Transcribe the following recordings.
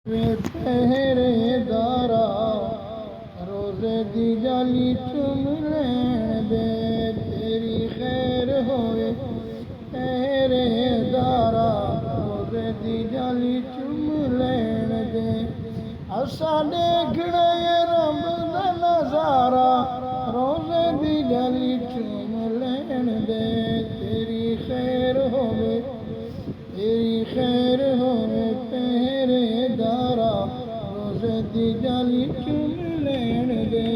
वे पहरेदारा रोज़े दी जाली चुम लैण दे तेरी खैर होए पहरेदारा रोज़े दी जाली चुम लैण दे असा देखना ये रब दा नज़ारा रोज़े दी जाली चुम लैण दे तेरी खैर होए तेरी खैर होए पहरेदारा रोज़े दी जाली चुम लैण दे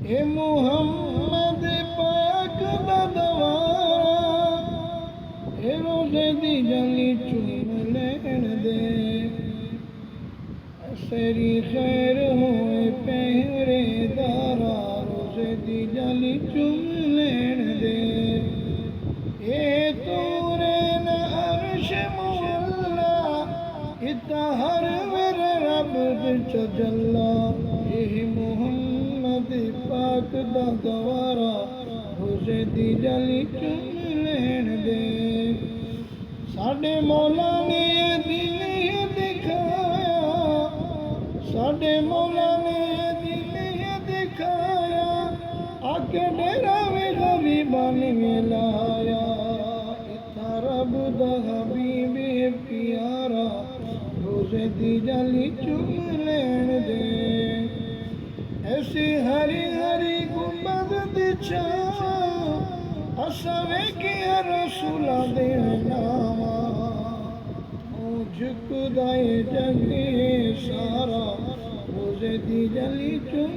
ए मुहम्मद पाक दा दवारा ए रोज़े दी जाली चुम लैण दे तेरी खैर होए पहरेदारा रोज़े दी जाली चुम लैण दे हर मेरे रब विच जल्ला यही मुहम्मद पाक दा गवारा रोज़े दी जाली चुम लैण दे साडे मौला ने दिल दिखाया साडे मौला ने दिल दिखाया आके डेरा में गरीबान में लाया इतना रब दा हबीब प्यारा रोज़े दी जाली चुम लैण दे ऐसी हरी हरी गुंबद दी छां असा वेखिया रसूला दे नावा झुकदा ए जग सारा रोज़े दी जाली चुम